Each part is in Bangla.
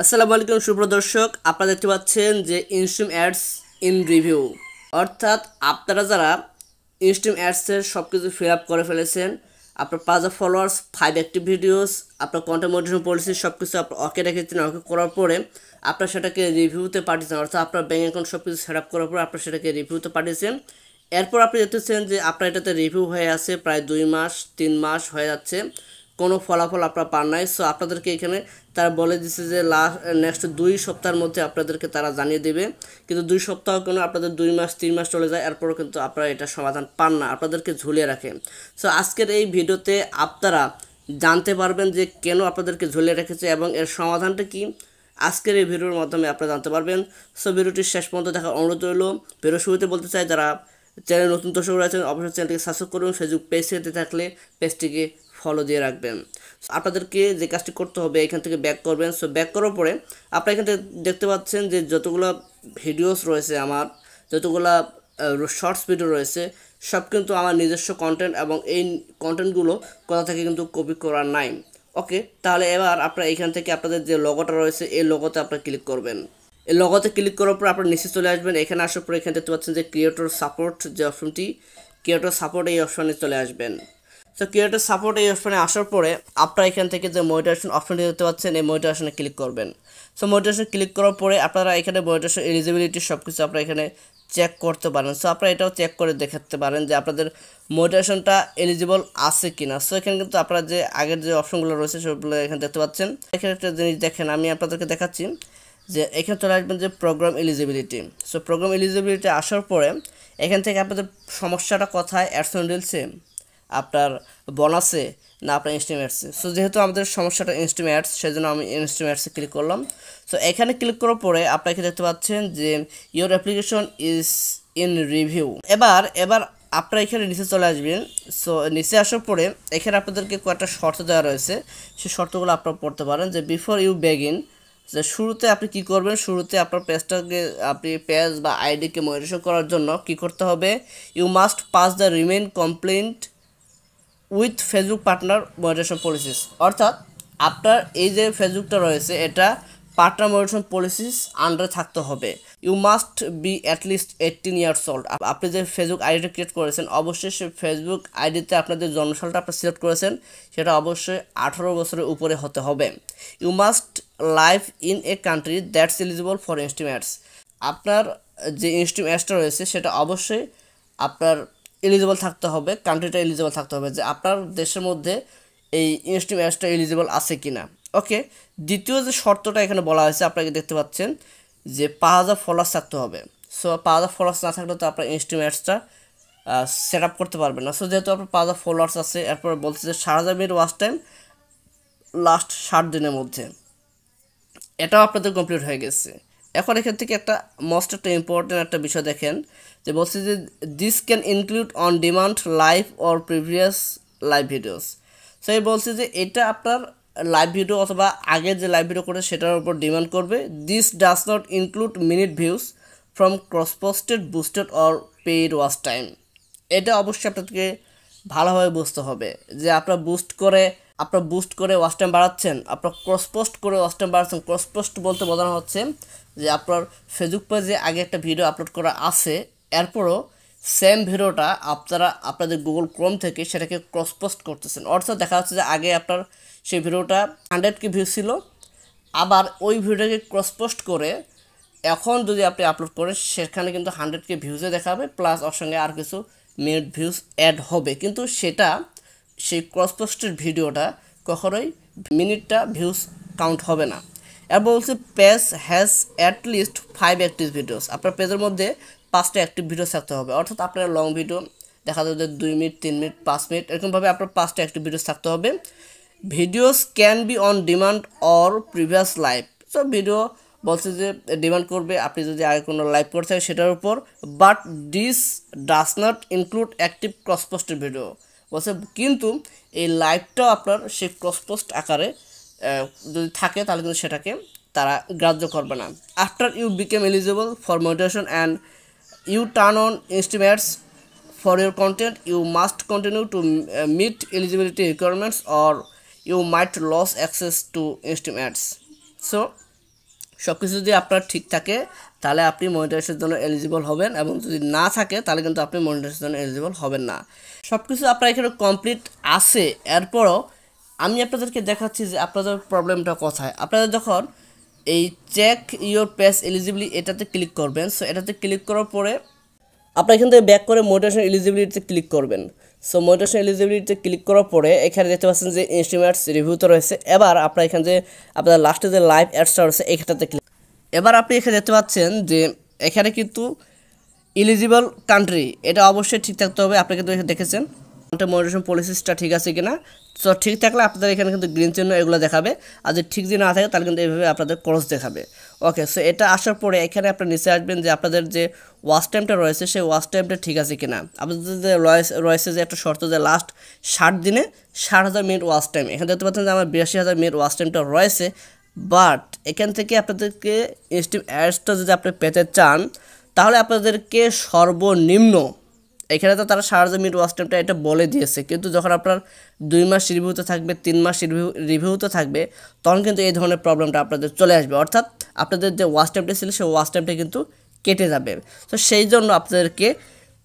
আসসালামু আলাইকুম সুপ্রদর্শক, আপনারা দেখতে পাচ্ছেন যে ইনস্ট্রিম অ্যাডস ইন রিভিউ, অর্থাৎ আপনারা যারা ইনস্ট্রিম অ্যাডসের সব কিছু ফিল আপ করে ফেলেছেন, আপনার 5 ফলোয়ার্স, 5 অ্যাক্টিভ ভিডিওস, আপনার কন্টেন্ট মডারেশন পলিসি সব কিছু আপনার ওকে রেখেছেন। ওকে করার পরে আপনার সেটাকে রিভিউতে পাঠিয়েছেন, অর্থাৎ আপনার ব্যাঙ্ক অ্যাকাউন্ট সব কিছু সেট আপ করার পর আপনার সেটাকে রিভিউতে পাঠিয়েছেন। এরপর আপনি দেখতেছেন যে আপনার এটাতে রিভিউ হয়ে আছে প্রায় 2 মাস 3 মাস হয়ে যাচ্ছে, কোনো ফলাফল আপনারা পান নাই। সো আপনাদেরকে এখানে তারা বলে দিচ্ছে যে নেক্সট 2 সপ্তাহের মধ্যে আপনাদেরকে তারা জানিয়ে দেবে, কিন্তু 2 সপ্তাহ কেন আপনাদের 2 মাস 3 মাস চলে যায়, এরপরও কিন্তু আপনারা এটা সমাধান পান না, আপনাদেরকে ঝুলিয়ে রাখে। সো আজকের এই ভিডিওতে আপনারা জানতে পারবেন যে কেন আপনাদেরকে ঝুলিয়ে রেখেছে এবং এর সমাধানটা কি। আজকের এই ভিডিওর মাধ্যমে আপনারা জানতে পারবেন। সো ভিডিওটি শেষ পর্যন্ত দেখার অনুরোধ রইল। ভিডিও শুরুতে বলতে চাই, যারা চ্যানেল নতুন দর্শক রয়েছেন অবশ্যই চ্যানেলটিকে সাবস্ক্রাইব করুন, ফেসবুক পেজ থেকে থাকলে পেজটিকে ফলো দিয়ে রাখবেন। আপনাদেরকে যে কাজটি করতে হবে, এখান থেকে ব্যাক করবেন। সো ব্যাক করার পরে আপনারা এখান থেকে দেখতে পাচ্ছেন যে যতগুলো ভিডিওস রয়েছে, আমার যতগুলো শর্টস ভিডিও রয়েছে, সব কিন্তু আমার নিজস্ব কন্টেন্ট এবং এই কন্টেন্টগুলো কোথা থেকে কিন্তু কপি করা নাই। ওকে, তাহলে এবার আপনারা এখান থেকে আপনাদের যে লগোটা রয়েছে এই লগোতে আপনারা ক্লিক করবেন। এই লগোতে ক্লিক করার পর আপনারা নিচে চলে আসবেন। এখানে আসার পর এখানে দেখতে পাচ্ছেন যে ক্রিয়েটর সাপোর্ট যে অপশনটি, ক্রিয়েটর সাপোর্ট এই অপশনে চলে আসবেন। সো ক্রিয়েটর সাপোর্ট এই অপশনে আসার পরে আপনারা এখান থেকে যে মনিটাইজেশন অপশনটি দেখতে পাচ্ছেন এই মনিটাইজেশনে ক্লিক করবেন। সো মনিটাইজেশন ক্লিক করার পরে আপনারা এখানে মনিটাইজেশন এলিজিবিলিটি সব কিছু আপনারা এখানে চেক করতে পারেন। সো আপনারা এটাও চেক করে দেখাতে পারেন যে আপনাদের মনিটাইজেশনটা এলিজিবল আছে কিনা। সো এখানে কিন্তু আপনারা যে আগের যে অপশনগুলো রয়েছে সেগুলো এখানে দেখতে পাচ্ছেন। এখানে একটা জিনিস দেখেন, আমি আপনাদেরকে দেখাচ্ছি যে এখানে চলে আসবেন যে program eligibility. So program eligibility আসার পরে এখান থেকে আপনাদের সমস্যাটা কোথায়, অ্যাডস অন রিলসে, আপনার বোনাসে, না আপনার ইনস্ট্রিম অ্যাডসে। সো যেহেতু আমাদের সমস্যাটা ইনস্ট্রিম অ্যাডস, সেই জন্য আমি ইনস্ট্রিম অ্যাডসে ক্লিক করলাম। সো এখানে ক্লিক করার পরে আপনাকে দেখতে পাচ্ছেন যে your application is in review. এবার আপনারা এখানে নিচে চলে আসবেন। সো নিচে আসার পরে এখানে আপনাদেরকে কয়েকটা শর্ত দেওয়া রয়েছে, সেই শর্তগুলো আপনারা পড়তে পারেন। যে বিফোর ইউ বেগিন, যে শুরুতে আপনি কি করবেন, শুরুতে আপনার পেজটাকে আপনি পেজ বা আইডিকে মনিটরিং করার জন্য কি করতে হবে, you must pass the remain compliant with Facebook partner monitoring policies. অর্থাৎ আপনার এই যে ফেসবুকটা রয়েছে এটা পার্টনার মনিটরিং পলিসিস আন্ডারে থাকতে হবে। You must be at least 18 years old. আপনি যে ফেসবুক আইডিটা ক্রিয়েট করেছেন, অবশ্যই সে ফেসবুক আইডিতে আপনাদের জন্মসালটা আপনি সিলেক্ট করেছেন সেটা অবশ্যই 18 বছরের উপরে হতে হবে। You must live in a country that's eligible for in stream ads. আপনার যে ইনস্ট্রিম অ্যাডসটা রয়েছে সেটা অবশ্যই আপনার এলিজিবল থাকতে হবে, কান্ট্রিটা এলিজিবল থাকতে হবে, যে আপনার দেশের মধ্যে এই ইনস্ট্রিম অ্যাডসটা এলিজিবল আছে কিনা। ওকে, দ্বিতীয় যে শর্তটা এখানে বলা হয়েছে আপনাকে দেখতে পাচ্ছেন যে 5000 ফলোয়ার্স থাকতে হবে। সো 5000 ফলোয়ার্স না থাকলে তো আপনার ইনস্ট্রিম অ্যাডসটা সেট আপ করতে পারবেন না। সো যেহেতু আপনার 5000 ফলোয়ার্স আছে, এরপর বলছে যে 7000 মিনিট ওয়াচ টাইম লাস্ট 60 দিনের মধ্যে, এটাও আপনাদের কমপ্লিট হয়ে গেছে। এখন এখান থেকে একটা মোস্ট একটা ইম্পর্টেন্ট একটা বিষয় দেখেন, যে বলছে যে this can include on demand live or previous live videos. So এই বলছে যে এটা আপনার লাইভ ভিডিও অথবা আগের যে লাইভ ভিডিও করে সেটার উপর ডিমান্ড করবে। This does not include minute views from cross posted, boosted or paid watch time. এটা অবশ্যই আপনাদেরকে ভালোভাবে বুঝতে হবে যে আপনার বুস্ট করে ওয়াচ টাইম বাড়াচ্ছেন, আপনার ক্রস পোস্ট করে ওয়াচ টাইম বাড়াচ্ছেন। ক্রস পোস্ট বলতে বোঝানো হচ্ছে যে আপনার ফেসবুক পেজে আগে একটা ভিডিও আপলোড করা আছে, এরপরও সেম ভিডিওটা আপনাদের গুগল ক্রোম থেকে সেটাকে ক্রস পোস্ট করতেছেন। অর্থাৎ দেখা যাচ্ছে যে আগে আপনার সেই ভিডিওটা 100K ভিউ ছিল, আবার ওই ভিডিওটাকে ক্রস পোস্ট করে এখন যদি আপনি আপলোড করেন সেখানে কিন্তু 100K ভিউজে দেখাবে, প্লাস ওর সঙ্গে আর কিছু মিনিট ভিউজ অ্যাড হবে, কিন্তু সেটা সেই ক্রস পোস্টের ভিডিওটা কখনোই মিনিটটা ভিউজ কাউন্ট হবে না। আর বলছে page has at least 5 active videos. আপনার পেজের মধ্যে 5টা অ্যাক্টিভ ভিডিও থাকতে হবে। অর্থাৎ আপনার লং ভিডিও দেখা যাবে যে 2 মিনিট 3 মিনিট 5 মিনিট এরকমভাবে আপনার 5টা অ্যাক্টিভ ভিডিওস থাকতে হবে। Videos can be on demand or previous live. So video বলছে যে ডিমান্ড করবে আপনি যদি আগে কোনো লাইভ করে থাকেন সেটার উপর, but this does not include active cross পোস্টের ভিডিও। বলছে কিন্তু এই লাইভটাও আপনার সেই ক্রস পোস্ট আকারে যদি থাকে তাহলে কিন্তু সেটাকে তারা গ্রাহ্য করবে না। After you became eligible for monetization and you turn on in stream ads for your content, you must continue to meet eligibility requirements or you might lose access to Instagram ads. So সব কিছু যদি আপনার ঠিক থাকে তাহলে আপনি মনিটাইজেশনের জন্য এলিজিবল হবেন, এবং যদি না থাকে তাহলে কিন্তু আপনি মনিটাইজেশনের জন্য এলিজিবল হবেন না। সব কিছু আপনার এখানে কমপ্লিট আছে, এরপরও আমি আপনাদেরকে দেখাচ্ছি যে আপনাদের প্রবলেমটা কোথায়। আপনারা যখন এই চেক ইওর পেজ এলিজিবিলিটি এটাতে ক্লিক করবেন, সো এটাতে ক্লিক করার পরে আপনার এখান থেকে ব্যাক করে মোটিভেশন এলিজিবিলিটিতে ক্লিক করবেন। সো মোটিভেশন এলিজিবিলিটিতে ক্লিক করার পরে এখানে দেখতে পাচ্ছেন যে ইনস্ট্রিমেন্টস রিভিউতে রয়েছে। এবার আপনার এখানে যে আপনার লাস্টে যে লাইভ অ্যাডসটা রয়েছে এখানটাতে ক্লিক। এবার আপনি এখানে দেখতে পাচ্ছেন যে এখানে কিন্তু এলিজিবল কান্ট্রি এটা অবশ্যই ঠিক থাকতে হবে। আপনি কিন্তু এখানে দেখেছেন মনিটাইজেশন পলিসিসটা ঠিক আছে কিনা। সো ঠিক থাকলে আপনাদের এখানে কিন্তু গ্রিন চিহ্ন এগুলো দেখাবে, আর যদি ঠিক যদি না থাকে তাহলে কিন্তু এইভাবে আপনাদের ক্রস দেখাবে। ওকে, সো এটা আসার পরে এখানে আপনার নিচে আসবেন যে আপনাদের যে ওয়াচ টাইমটা রয়েছে সেই ওয়াচ টাইমটা ঠিক আছে কিনা। আপনাদের যে রয়েছে যে একটা শর্ত যে লাস্ট 60 দিনে 60,000 মিনিট ওয়াচ টাইম, এখানে দেখতে পাচ্ছেন যে আমার 82,000 মিনিট ওয়াচ টাইমটা রয়েছে। বাট এখান থেকে আপনাদেরকে ইনস্ট্রিম অ্যাডসটা যদি আপনি পেতে চান তাহলে আপনাদেরকে সর্বনিম্ন এখানে তো তারা 60,000 মিনিট ওয়াচ টাইমটা এটা বলে দিয়েছে, কিন্তু যখন আপনার 2 মাস রিভিউতে থাকবে, 3 মাস রিভিউতে থাকবে, তখন কিন্তু এই ধরনের প্রবলেমটা আপনাদের চলে আসবে। অর্থাৎ আপনাদের যে ওয়াচ টাইমটা ছিল সেই ওয়াচ টাইমটা কিন্তু কেটে যাবে। তো সেই জন্য আপনাদেরকে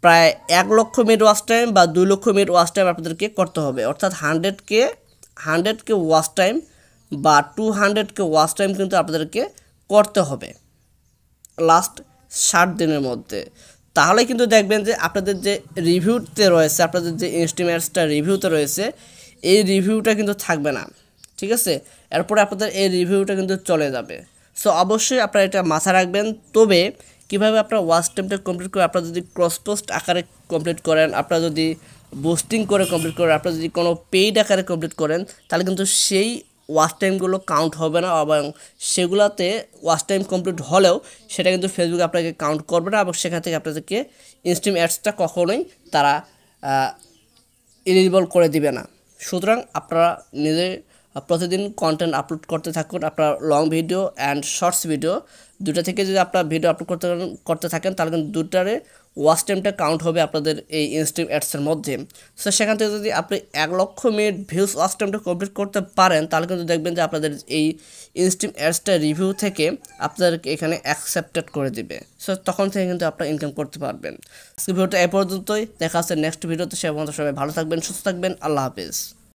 প্রায় 1 লক্ষ মিনিট ওয়াচ টাইম বা 2 লক্ষ মিনিট ওয়াচ টাইম আপনাদেরকে করতে হবে। অর্থাৎ 100K ওয়াচ টাইম বা 200K ওয়াচ টাইম কিন্তু আপনাদেরকে করতে হবে লাস্ট 60 দিনের মধ্যে। তাহলে কিন্তু দেখবেন যে আপনাদের যে রিভিউতে রয়েছে, আপনাদের যে ইনস্ট্রিমেন্টসটা রিভিউতে রয়েছে এই রিভিউটা কিন্তু থাকবে না, ঠিক আছে। এরপরে আপনাদের এই রিভিউটা কিন্তু চলে যাবে। সো অবশ্যই আপনারা এটা মাথায় রাখবেন। তবে কীভাবে আপনার ওয়াচ টাইমটা কমপ্লিট করে আপনারা যদি ক্রস পোস্ট আকারে কমপ্লিট করেন, আপনারা যদি বুস্টিং করে কমপ্লিট করেন, আপনারা যদি কোনো পেইড আকারে কমপ্লিট করেন তাহলে কিন্তু সেই ওয়াচ টাইমগুলো কাউন্ট হবে না, এবং সেগুলোতে ওয়াচ টাইম কমপ্লিট হলেও সেটা কিন্তু ফেসবুকে আপনাকে কাউন্ট করবে না, এবং সেখান থেকে আপনাদেরকে ইনস্ট্রিম অ্যাডসটা কখনোই তারা এলিজিবল করে দিবে না। সুতরাং আপনারা নিজে প্রতিদিন কন্টেন্ট আপলোড করতে থাকুন। আপনার long video and shorts video দুটো থেকে যদি আপনার ভিডিও আপলোড করতে থাকেন তাহলে কিন্তু দুটারে ওয়াচ টাইমটা কাউন্ট হবে আপনাদের এই ইনস্ট্রিম অ্যাডসের মধ্যে। সো সেখান থেকে যদি আপনি 1 লক্ষ মিনিট ভিউজ ওয়াচ টাইমটা কমপ্লিট করতে পারেন তাহলে কিন্তু দেখবেন যে আপনাদের এই ইনস্ট্রিম অ্যাডসটা রিভিউ থেকে আপনাদেরকে এখানে অ্যাকসেপ্টেড করে দিবে। সো তখন থেকে কিন্তু আপনারা ইনকাম করতে পারবেন। আজকে ভিডিওটা এ পর্যন্তই, দেখা হচ্ছে নেক্সট ভিডিওতে। সে পর্যন্ত সবাই ভালো থাকবেন, সুস্থ থাকবেন, আল্লাহ হাফিজ।